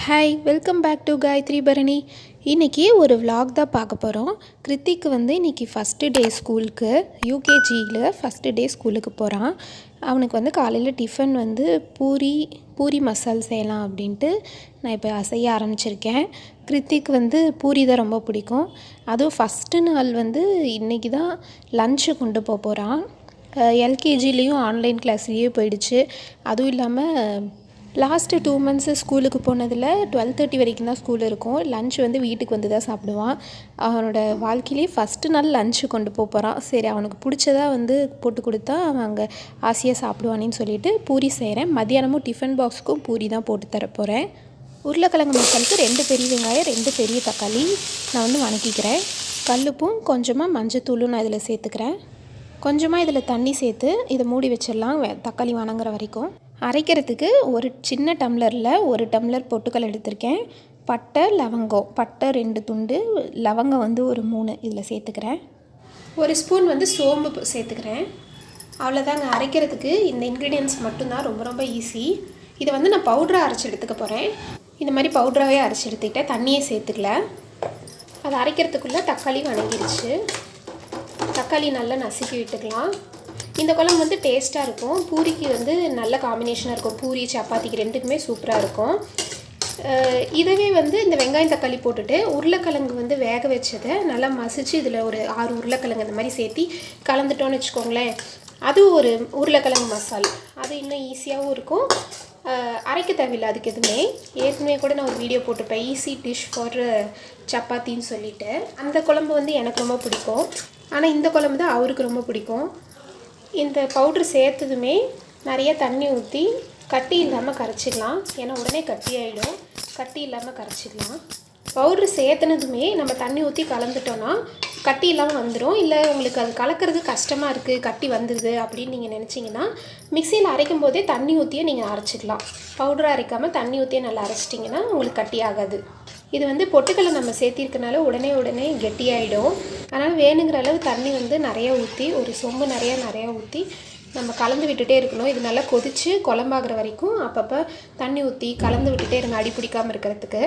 Hi, welcome back to Gayathri Bharani. இன்றைக்கி ஒரு vlog தான் பார்க்க போகிறோம். கிருத்திக்கு வந்து இன்றைக்கி ஃபஸ்ட்டு டே ஸ்கூலுக்கு, யூகேஜியில் ஃபஸ்ட்டு டே ஸ்கூலுக்கு போகிறான். அவனுக்கு வந்து காலையில் டிஃபன் வந்து பூரி மசால் செய்யலாம் அப்படின்ட்டு நான் இப்போ செய்ய ஆரம்பிச்சிருக்கேன். கிருத்திக்கு வந்து பூரி தான் ரொம்ப பிடிக்கும். அதுவும் ஃபஸ்ட்டு நாள் வந்து இன்றைக்கி தான் லன்ச்சு கொண்டு போகிறான். எல்கேஜிலேயும் ஆன்லைன் கிளாஸ்லேயே போயிடுச்சு. அதுவும் இல்லாமல் லாஸ்ட்டு 2 months ஸ்கூலுக்கு போனதில் 12:30 வரைக்கும் தான் ஸ்கூல் இருக்கும். லன்ச் வந்து வீட்டுக்கு வந்து தான் சாப்பிடுவான். அவனோட வாழ்க்கையிலேயே ஃபஸ்ட்டு நாள் லன்ச்சு கொண்டு போகிறான். சரி, அவனுக்கு பிடிச்சதாக வந்து போட்டு கொடுத்தா அவன் அங்கே ஆசையாக சாப்பிடுவானேன்னு சொல்லிட்டு பூரி செய்கிறேன். மத்தியானமும் டிஃபன் பாக்ஸுக்கும் பூரி தான் போட்டு தரப்போகிறேன். உருளைக்கிழங்கு மசாலுக்கு 2 பெரிய வெங்காயம், 2 பெரிய தக்காளி நான் வந்து வணக்கிக்கிறேன். கல்லுப்பும் கொஞ்சமாக மஞ்சத்தூளும் நான் இதில் சேர்த்துக்கிறேன். கொஞ்சமாக இதில் தண்ணி சேர்த்து இதை மூடி வச்சிடலாம் தக்காளி வணங்குற வரைக்கும். அரைக்கிறதுக்கு ஒரு சின்ன டம்ளரில் 1 டம்ளர் பொட்டுக்கல் எடுத்திருக்கேன். பட்டை, லவங்கம், பட்டை 2 துண்டு, லவங்கம் வந்து ஒரு 3 இதில் சேர்த்துக்கிறேன். 1 ஸ்பூன் வந்து சோம்பு சேர்த்துக்கிறேன். அவ்வளோதாங்க. அரைக்கிறதுக்கு இந்த இன்க்ரீடியன்ஸ் மட்டும்தான், ரொம்ப ரொம்ப ஈஸி. இதை வந்து நான் பவுடராக அரைச்சி எடுத்துக்க போகிறேன். இந்த மாதிரி பவுடராகவே அரைச்சி எடுத்துக்கிட்டேன், தண்ணியே சேர்த்துக்கல. அதை அரைக்கிறதுக்குள்ளே தக்காளி வணங்கிடுச்சு. தக்காளி நல்லா நசுக்கி விட்டுக்கலாம். இந்த குழம்பு வந்து டேஸ்ட்டாக இருக்கும். பூரிக்கு வந்து நல்ல காம்பினேஷனாக இருக்கும். பூரி சப்பாத்திக்கு ரெண்டுக்குமே சூப்பராக இருக்கும். இதுவே வந்து இந்த வெங்காயம் தக்காளி போட்டுட்டு உருளைக்கிழங்கு வந்து வேக வச்சதை நல்லா மசிச்சு இதில் ஒரு 6 உருளைக்கிழங்கு இந்த மாதிரி சேர்த்தி கலந்துட்டோன்னு வச்சுக்கோங்களேன். அது ஒரு உருளைக்கிழங்கு மசால். அது இன்னும் ஈஸியாகவும் இருக்கும். அரைக்க தேவையில்லை அதுக்கு எதுவுமே. ஏற்கனவே கூட நான் ஒரு வீடியோ போட்டிருப்பேன், ஈஸி டிஷ் ஃபார் சப்பாத்தின்னு சொல்லிவிட்டு. அந்த குழம்பு வந்து எனக்கு ரொம்ப பிடிக்கும். ஆனால் இந்த குழம்பு தான் அவருக்கு ரொம்ப பிடிக்கும். இந்த பவுட்ரு சேர்த்ததுமே நிறைய தண்ணி ஊற்றி கட்டி இல்லாமல் கரைச்சிக்கலாம். ஏன்னா உடனே கட்டி ஆகிடும். கட்டி இல்லாமல் கரைச்சிக்கலாம். பவுட்ரு சேர்த்துனதுமே நம்ம தண்ணி ஊற்றி கலந்துட்டோன்னா கட்டி இல்லாமல் வந்துடும். இல்லை உங்களுக்கு அது கலக்கிறது கஷ்டமாக இருக்குது, கட்டி வந்துடுது அப்படின்னு நீங்கள் நினச்சிங்கன்னா மிக்சியில் அரைக்கும் போதே தண்ணி ஊற்றியே நீங்கள் அரைச்சிக்கலாம். பவுடரை அரைக்காமல் தண்ணி ஊற்றியே நல்லா அரைச்சிட்டிங்கன்னா உங்களுக்கு கட்டி ஆகாது. இது வந்து பொட்டுக்கல்லை நம்ம சேர்த்திருக்கனால உடனே கெட்டியாகிடும். அதனால் வேணுங்கிற அளவு தண்ணி வந்து நிறையா ஊற்றி, ஒரு சொம்பு நிறையா ஊற்றி நம்ம கலந்து விட்டுட்டே இருக்கணும். இது நல்லா கொதித்து குழம்பாகிற வரைக்கும் அப்பப்போ தண்ணி ஊற்றி கலந்து விட்டுட்டே இருங்க, அடி பிடிக்காமல் இருக்கிறதுக்கு.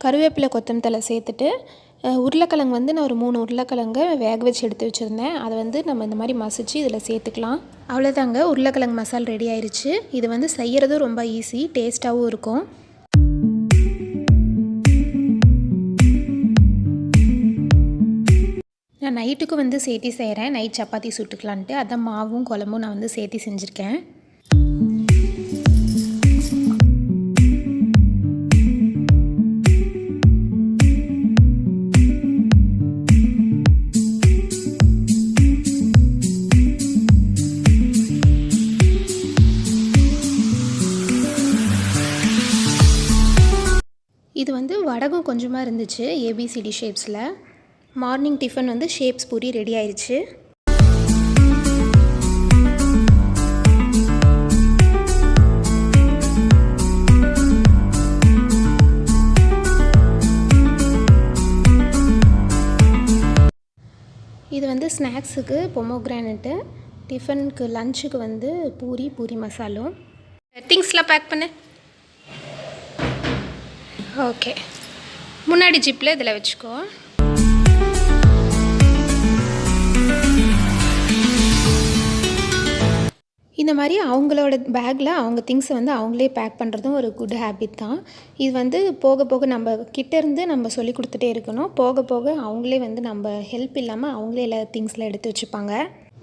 கருவேப்பிலை, கொத்தமல்லி தழை சேர்த்துட்டு உருளைக்கிழங்கு வந்து நான் ஒரு 3 உருளைக்கிழங்கை வேக வச்சு எடுத்து வச்சுருந்தேன். அதை வந்து நம்ம இந்த மாதிரி மசிச்சு இதில் சேர்த்துக்கலாம். அவ்வளோதாங்க, உருளைக்கிழங்கு மசால் ரெடி ஆயிடுச்சு. இது வந்து செய்கிறதும் ரொம்ப ஈஸி, டேஸ்ட்டாகவும் இருக்கும். நான் நைட்டுக்கு வந்து சேர்த்தி செய்கிறேன். நைட் சப்பாத்தி சுட்டுக்கலான்ட்டு அதான் மாவும் குழம்பும் நான் வந்து சேர்த்தி செஞ்சுருக்கேன். இது வந்து வடகம் கொஞ்சமாக இருந்துச்சு, ஏபிசிடி ஷேப்ஸில். மார்னிங் டிஃபன் வந்து ஷேப்ஸ் பூரி ரெடி ஆயிடுச்சு. இது வந்து ஸ்நாக்ஸுக்கு பொமோகிரானட்டு, டிஃபனுக்கு லஞ்சுக்கு வந்து பூரி மசாலும். திங்ஸ்லாம் பேக் பண்ணு. ஓகே, முன்னாடி ஜிப்பில் இதில் வச்சுக்கோ. இந்த மாதிரி அவங்களோட பேக்கில் அவங்க திங்ஸை வந்து அவங்களே பேக் பண்ணுறதும் ஒரு குட் ஹேபிட் தான். இது வந்து போக போக நம்ம கிட்டேருந்து நம்ம சொல்லி கொடுத்துட்டே இருக்கணும். போக போக அவங்களே வந்து நம்ம ஹெல்ப் இல்லாமல் அவங்களே எல்லா திங்ஸ்லாம் எடுத்து வச்சுப்பாங்க.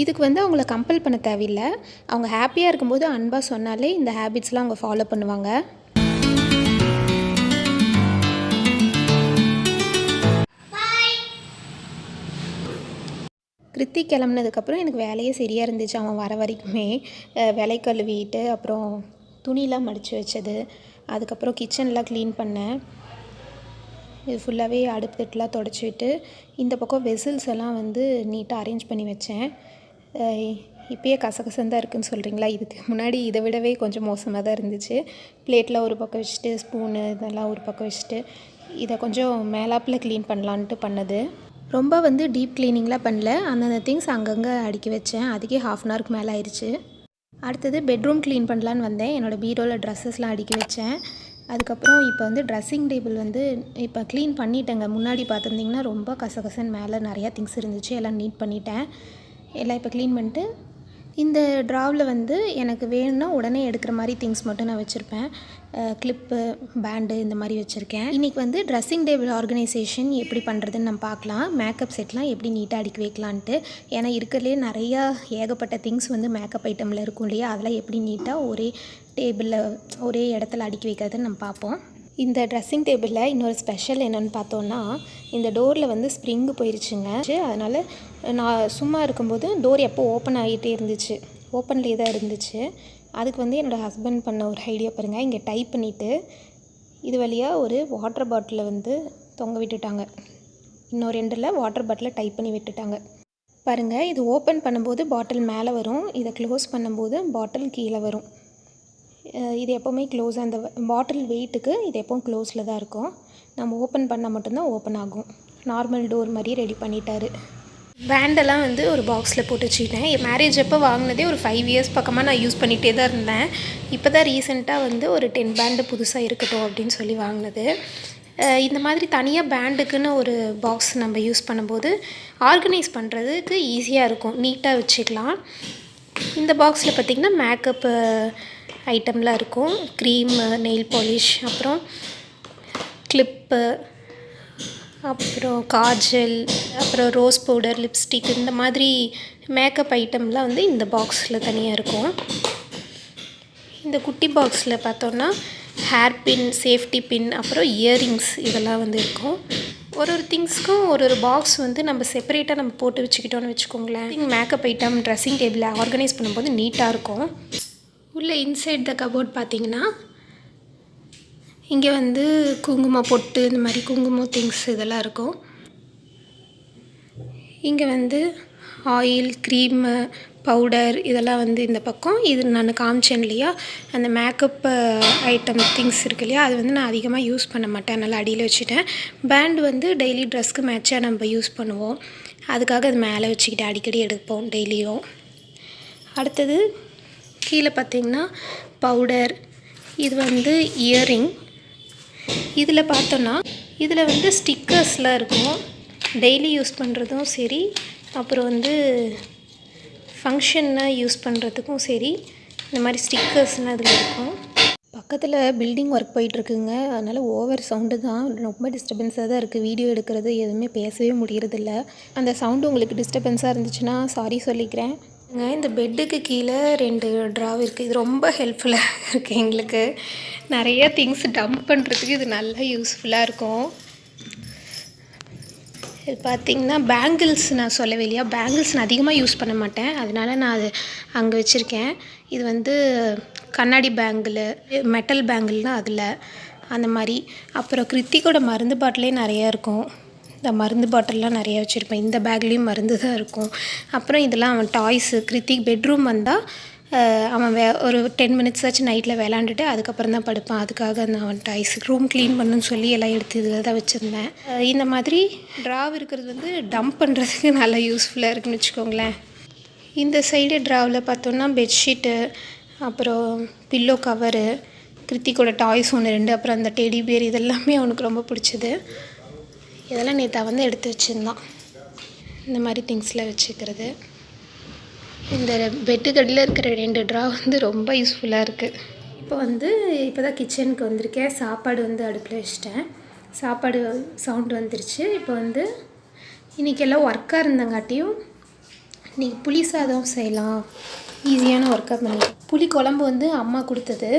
இதுக்கு வந்து அவங்கள கம்பல் பண்ண தேவையில்லை. அவங்க ஹாப்பியாக இருக்கும்போது அன்பாக சொன்னாலே இந்த ஹேபிட்ஸ்லாம் அவங்க ஃபாலோ பண்ணுவாங்க. கிருத்தி கிளம்புனதுக்கப்புறம் எனக்கு வேலையே சரியாக இருந்துச்சு. அவன் வர வரைக்குமே விலை கழுவிட்டு, அப்புறம் துணிலாம் மடித்து வச்சது, அதுக்கப்புறம் கிச்சன்லாம் க்ளீன் பண்ணேன். இது ஃபுல்லாகவே அடுப்பு தட்டுலாம் தொடச்சி விட்டு இந்த பக்கம் வெசில்ஸ் எல்லாம் வந்து நீட்டாக அரேஞ்ச் பண்ணி வச்சேன். இப்போயே கசகசந்தான் இருக்குதுன்னு சொல்கிறீங்களா? இதுக்கு முன்னாடி இதை விடவே கொஞ்சம் மோசமாக தான் இருந்துச்சு. பிளேட்டில் ஒரு பக்கம் வச்சுட்டு, ஸ்பூனு இதெல்லாம் ஒரு பக்கம் வச்சுட்டு, இதை கொஞ்சம் மேலாப்பில் க்ளீன் பண்ணலான்ட்டு பண்ணது. ரொம்ப வந்து டீப் க்ளீனிங்லாம் பண்ணல. அந்தந்த திங்ஸ் அங்கங்கே அடுக்கி வச்சேன். அதுக்கே 1/2 அன் ஹவருக்கு மேலே ஆயிடுச்சு. அடுத்தது பெட்ரூம் க்ளீன் பண்ணலான்னு வந்தேன். என்னோடய பீரோவில் ட்ரெஸ்ஸஸ்லாம் அடுக்கி வச்சேன். அதுக்கப்புறம் இப்போ வந்து ட்ரெஸ்ஸிங் டேபிள் வந்து இப்போ க்ளீன் பண்ணிட்டேங்க. முன்னாடி பார்த்துருந்திங்கன்னா ரொம்ப கசகசன்னு மேலே நிறையா திங்ஸ் இருந்துச்சு, எல்லாம் நீட் பண்ணிட்டேன். எல்லாம் இப்போ க்ளீன் பண்ணிட்டு இந்த ட்ராவில் வந்து எனக்கு வேணும்னா உடனே எடுக்கிற மாதிரி திங்ஸ் மட்டும் நான் வச்சுருப்பேன். கிளிப்பு, பேண்டு இந்த மாதிரி வச்சுருக்கேன். இன்றைக்கி வந்து ட்ரெஸ்ஸிங் டேபிள் ஆர்கனைசேஷன் எப்படி பண்ணுறதுன்னு நம்ம பார்க்கலாம். மேக்கப் செட்லாம் எப்படி நீட்டாக அடுக்கி வைக்கலான்ட்டு. ஏன்னா இருக்கிறதுலே நிறையா ஏகப்பட்ட திங்ஸ் வந்து மேக்கப் ஐட்டமில் இருக்கும் இல்லையா, அதெல்லாம் எப்படி நீட்டாக ஒரே டேபிளில் ஒரே இடத்துல அடுக்கி வைக்கிறதுன்னு நம்ம பார்ப்போம். இந்த ட்ரெஸ்ஸிங் டேபிளில் இன்னொரு ஸ்பெஷல் என்னென்னு பார்த்தோன்னா, இந்த டோரில் வந்து ஸ்ப்ரிங்கு போயிடுச்சுங்க. அதனால் நான் சும்மா இருக்கும்போது டோர் எப்போ ஓப்பன் ஆகிட்டே இருந்துச்சு, ஓப்பன்லேயே தான் இருந்துச்சு. அதுக்கு வந்து என்னோடய ஹஸ்பண்ட் பண்ண ஒரு ஐடியா பாருங்கள். இங்கே டைப் பண்ணிவிட்டு இது வழியாக ஒரு வாட்டர் பாட்டிலை வந்து தொங்க விட்டுட்டாங்க. இன்னொரு எண்டில் வாட்டர் பாட்டிலை டைப் பண்ணி விட்டுட்டாங்க பாருங்கள். இது ஓப்பன் பண்ணும்போது பாட்டில் மேலே வரும், இதை க்ளோஸ் பண்ணும்போது பாட்டில் கீழே வரும். இது எப்போவுமே க்ளோஸ், அந்த பாட்டில் வெயிட்டுக்கு இது எப்போவும் க்ளோஸில் தான் இருக்கும். நம்ம ஓப்பன் பண்ணால் மட்டும்தான் ஓப்பன் ஆகும். நார்மல் டோர் மாதிரி ரெடி பண்ணிட்டாரு. பேண்டெல்லாம் வந்து ஒரு பாக்ஸில் போட்டு வச்சுக்கிட்டேன். என் மேரேஜ் அப்போ வாங்கினதே ஒரு 5 இயர்ஸ் பக்கமாக நான் யூஸ் பண்ணிகிட்டே தான் இருந்தேன். இப்போ தான் ரீசெண்டாக வந்து ஒரு 10 பேண்டு புதுசாக இருக்கட்டும் அப்படின்னு சொல்லி வாங்கினது. இந்த மாதிரி தனியாக பேண்டுக்குன்னு ஒரு பாக்ஸ் நம்ம யூஸ் பண்ணும்போது ஆர்கனைஸ் பண்ணுறதுக்கு ஈஸியாக இருக்கும், நீட்டாக வச்சுக்கலாம். இந்த பாக்ஸில் பார்த்திங்கன்னா மேக்கப்பு ஐட்டம்லாம் இருக்கும். க்ரீமு, நெயில் பாலிஷ், அப்புறம் கிளிப்பு, அப்புறம் காஜல், அப்புறம் ரோஸ் பவுடர், லிப்ஸ்டிக், இந்த மாதிரி மேக்கப் ஐட்டம்லாம் வந்து இந்த பாக்ஸில் தனியாக இருக்கும். இந்த குட்டி பாக்ஸில் பார்த்தோன்னா ஹேர் பின், சேஃப்டி பின், அப்புறம் இயரிங்ஸ் இதெல்லாம் வந்து இருக்கும். ஒரு திங்ஸ்க்கும் ஒரு பாக்ஸ் வந்து நம்ம செப்பரேட்டாக நம்ம போட்டு வச்சுக்கிட்டோன்னு வச்சுக்கோங்களேன். மேக்கப் ஐட்டம் ட்ரெஸ்ஸிங் டேபிளை ஆர்கனைஸ் பண்ணும்போது நீட்டாக இருக்கும். உள்ளே இன்சைட் த கபோர்ட் பார்த்திங்கன்னா இங்கே வந்து குங்குமம் பொட்டு, இந்த மாதிரி குங்குமம் திங்ஸ் இதெல்லாம் இருக்கும். இங்கே வந்து ஆயில், க்ரீமு, பவுடர் இதெல்லாம் வந்து இந்த பக்கம். இது நான் காமிச்சேன் இல்லையா, அந்த மேக்கப் ஐட்டம் திங்ஸ் இருக்கு இல்லையா, அது வந்து நான் அதிகமாக யூஸ் பண்ண மாட்டேன், அதனால் அடியில் வச்சுட்டேன். பேண்ட் வந்து டெய்லி ட்ரெஸ்க்கு மேட்சாக நம்ம யூஸ் பண்ணுவோம், அதுக்காக அது மேலே வச்சுக்கிட்டு அடிக்கடி எடுப்போம் டெய்லியும். அடுத்தது கீழே பார்த்திங்கன்னா பவுடர், இது வந்து இயரிங். இதில் பார்த்தோன்னா இதில் வந்து ஸ்டிக்கர்ஸ்லாம் இருக்கும், டெய்லி யூஸ் பண்ணுறதும் சரி, அப்புறம் வந்து ஃபங்க்ஷன்னா யூஸ் பண்ணுறதுக்கும் சரி, இந்த மாதிரி ஸ்டிக்கர்ஸ்லாம் இதில் இருக்கும். பக்கத்தில் பில்டிங் ஒர்க் போயிட்டுருக்குங்க, அதனால் ஓவர் சவுண்டு தான், ரொம்ப டிஸ்டர்பன்ஸாக தான் இருக்குது. வீடியோ எடுக்கிறது எதுவுமே பேசவே முடியறதில்ல. அந்த சவுண்டு உங்களுக்கு டிஸ்டர்பன்ஸாக இருந்துச்சுன்னா சாரி சொல்லிக்கிறேன். இந்த பெட்டுக்கு கீழே 2 ட்ராவ் இருக்குது. இது ரொம்ப ஹெல்ப்ஃபுல்லாக இருக்குது எங்களுக்கு. நிறைய திங்ஸ் டம்ப் பண்ணுறதுக்கு இது நல்லா யூஸ்ஃபுல்லாக இருக்கும். இது பார்த்திங்கன்னா பேங்கிள்ஸ், நான் சொல்லவே இல்லையா, பேங்கிள்ஸ் நான் அதிகமாக யூஸ் பண்ண மாட்டேன், அதனால் நான் அது அங்கே வச்சுருக்கேன். இது வந்து கண்ணாடி பேங்கிள், மெட்டல் பேங்கிள்னால் அதில் அந்த மாதிரி. அப்புறம் கிருத்திக்கோட மருந்து பாட்டிலே நிறையா இருக்கும். இந்த மருந்து பாட்டில்லாம் நிறையா வச்சுருப்பேன். இந்த பேக்லேயும் மருந்து தான் இருக்கும். அப்புறம் இதெல்லாம் அவன் டாய்ஸு. கிருத்திக் பெட்ரூம் வந்தால் அவன் ஒரு 10 மினிட்ஸ் ஆச்சு நைட்டில் விளாண்டுட்டு அதுக்கப்புறம் தான் படுப்பான். அதுக்காக அந்த அவன் டாய்ஸ் ரூம் க்ளீன் பண்ணுன்னு சொல்லி எல்லாம் எடுத்து இதில் தான் வச்சுருந்தேன். இந்த மாதிரி ட்ராவ் இருக்கிறது வந்து டம்ப் பண்ணுறதுக்கு நல்லா யூஸ்ஃபுல்லாக இருக்குன்னு வச்சுக்கோங்களேன். இந்த சைடு ட்ராவில் பார்த்தோன்னா பெட்ஷீட்டு, அப்புறம் பில்லோ கவரு, கிருத்திக்கோட டாய்ஸ் 1 2, அப்புறம் அந்த டெடி பேர், இதெல்லாமே அவனுக்கு ரொம்ப பிடிச்சது. இதெல்லாம் நேற்று வந்து எடுத்து வச்சுருந்தான். இந்த மாதிரி திங்ஸில் வச்சுக்கிறது. இந்த பெட்டுக்கடியில் இருக்கிற 2 ட்ரா வந்து ரொம்ப யூஸ்ஃபுல்லாக இருக்குது. இப்போ தான் கிச்சனுக்கு வந்திருக்கேன். சாப்பாடு வந்து அடுப்பில் வச்சுட்டேன். சாப்பாடு சவுண்டு வந்துருச்சு. இப்போ வந்து இன்றைக்கெல்லாம் ஒர்க்காக இருந்தங்காட்டியும் இன்றைக்கி புளி சாதம் செய்யலாம், ஈஸியான ஒர்க்காக பண்ணிட்டேன். புளி குழம்பு வந்து அம்மா கொடுத்தது,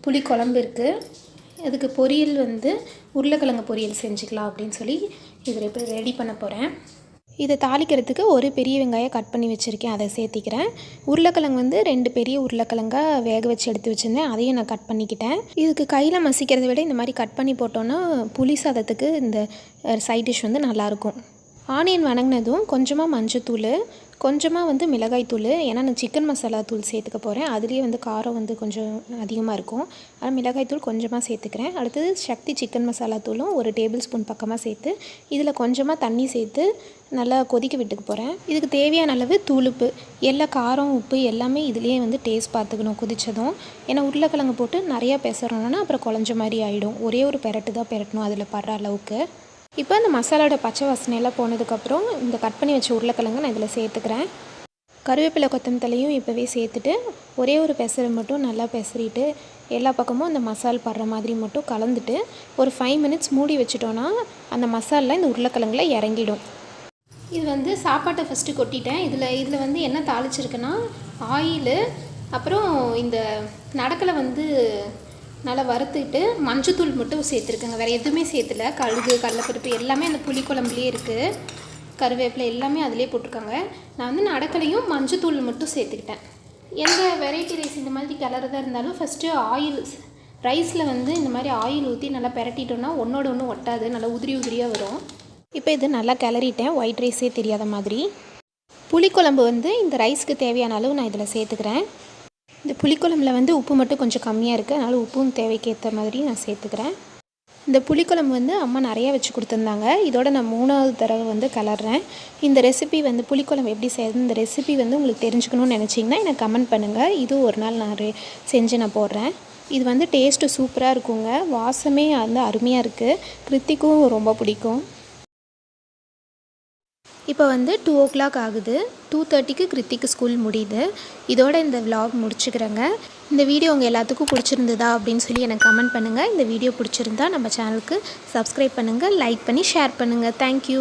புளி குழம்பு இருக்குது. அதுக்கு பொரியல் வந்து உருளைக்கிழங்கு பொரியல் செஞ்சுக்கலாம் அப்படின்னு சொல்லி இதில் இப்போ ரெடி பண்ண போகிறேன். இதை தாளிக்கிறதுக்கு ஒரு பெரிய வெங்காயம் கட் பண்ணி வச்சுருக்கேன், அதை சேர்த்திக்கிறேன். உருளைக்கிழங்கு வந்து 2 பெரிய உருளைக்கிழங்காக வேக வச்சு எடுத்து வச்சுருந்தேன், அதையும் நான் கட் பண்ணிக்கிட்டேன். இதுக்கு கையில் மசிக்கிறத விட இந்த மாதிரி கட் பண்ணி போட்டோன்னா புளி சாதத்துக்கு இந்த சைட் டிஷ் வந்து நல்லாயிருக்கும். ஆனியன் வணங்கினதும் கொஞ்சமாக மஞ்சத்தூள், கொஞ்சமாக வந்து மிளகாய்த்தூள், ஏன்னா நான் சிக்கன் மசாலா தூள் சேர்த்துக்க போகிறேன். அதுலேயே வந்து காரம் வந்து கொஞ்சம் அதிகமாக இருக்கும். அதனால் மிளகாய்த்தூள் கொஞ்சமாக சேர்த்துக்கிறேன். அடுத்தது சக்தி சிக்கன் மசாலா தூளும் 1 டேபிள் ஸ்பூன் பக்கமாக சேர்த்து இதில் கொஞ்சமாக தண்ணி சேர்த்து நல்லா கொதிக்க விட்டுக்க போகிறேன். இதுக்கு தேவையான அளவு தூளுப்பு, எல்லா காரம் உப்பு எல்லாமே இதுலேயே வந்து டேஸ்ட் பார்த்துக்கணும் கொதித்ததும். ஏன்னா உருளைக்கிழங்கு போட்டு நிறையா பெசறணுன்னா அப்புறம் குழஞ்ச மாதிரி ஆகிடும். ஒரே ஒரு பெரட்டு தான் பெரட்டணும் அதில் படுற அளவுக்கு. இப்போ அந்த மசாலாவோட பச்சை வாசனையெல்லாம் போனதுக்கப்புறம் இந்த கட் பண்ணி வச்ச உருளைக்கிழங்கு நான் இதில் சேர்த்துக்கிறேன். கருவேப்பிலை கொத்தமல்லியும் இப்போவே சேர்த்துட்டு ஒரே ஒரு பெசரை மட்டும் நல்லா பெசறிட்டு எல்லா பக்கமும் அந்த மசால் படுற மாதிரி மட்டும் கலந்துட்டு ஒரு 5 மினிட்ஸ் மூடி வச்சிட்டோன்னா அந்த மசாலா இந்த உருளைக்கிழங்குல இறங்கிடும். இது வந்து சாப்பாட்டை ஃபஸ்ட்டு கொட்டிட்டேன். இதில் வந்து என்ன தாளிச்சிருக்குன்னா ஆயிலு, அப்புறம் இந்த நடக்கலை வந்து நல்லா வறுத்துட்டு மஞ்சத்தூள் மட்டும் சேர்த்துருக்கேங்க. வேறு எதுவுமே சேர்த்துல. கடுகு, கடலைப்பருப்பு எல்லாமே அந்த புளிக்குழம்புலேயே இருக்குது. கருவேப்பிலை எல்லாமே அதிலே போட்டிருக்காங்க. நான் வந்து நடக்கலையும் மஞ்சத்தூள் மட்டும் சேர்த்துக்கிட்டேன். எந்த வெரைட்டி ரைஸ் இந்த மாதிரி கிளறதா இருந்தாலும் ஃபஸ்ட்டு ஆயில் ரைஸில் வந்து இந்த மாதிரி ஆயில் ஊற்றி நல்லா பெரட்டிட்டோன்னா ஒன்றோட ஒன்று ஒட்டாது, நல்லா உதிரி உதிரியாக வரும். இப்போ இது நல்லா கிளறிட்டேன், ஒயிட் ரைஸே தெரியாத மாதிரி. புளிக்குழம்பு வந்து இந்த ரைஸ்க்கு தேவையான அளவு நான் இதில் சேர்த்துக்கிறேன். இந்த புளிக்குழம்புல வந்து உப்பு மட்டும் கொஞ்சம் கம்மியாக இருக்குது, அதனால் உப்பும் தேவைக்கேற்ற மாதிரி நான் சேர்த்துக்கிறேன். இந்த புளிக்குழம்பு வந்து அம்மா நிறையா வச்சு கொடுத்துருந்தாங்க. இதோட நான் 3வது தடவை வந்து கலர்றேன். இந்த ரெசிபி வந்து புளிக்குழம்பு எப்படி செய்யுது, இந்த ரெசிபி வந்து உங்களுக்கு தெரிஞ்சுக்கணும்னு நினச்சிங்கன்னா எனக்கு கமெண்ட் பண்ணுங்கள். இதுவும் ஒரு நாள் நான் செஞ்சு நான் போடுறேன். இது வந்து டேஸ்ட்டு சூப்பராக இருக்குங்க. வாசமே வந்து அருமையாக இருக்குது. கிருத்திக்கும் ரொம்ப பிடிக்கும். இப்போ வந்து 2 o'clock ஆகுது. 2:30க்கு கிருத்திக்கு ஸ்கூல் முடியுது. இதோட இந்த vlog முடிச்சுக்கிறேங்க. இந்த வீடியோ உங்கள் எல்லாத்துக்கும் பிடிச்சிருந்ததா அப்படின்னு சொல்லி எனக்கு கமெண்ட் பண்ணுங்கள். இந்த வீடியோ பிடிச்சிருந்தா நம்ம சேனலுக்கு சப்ஸ்கிரைப் பண்ணுங்கள், லைக் பண்ணி ஷேர் பண்ணுங்கள். தேங்க்யூ.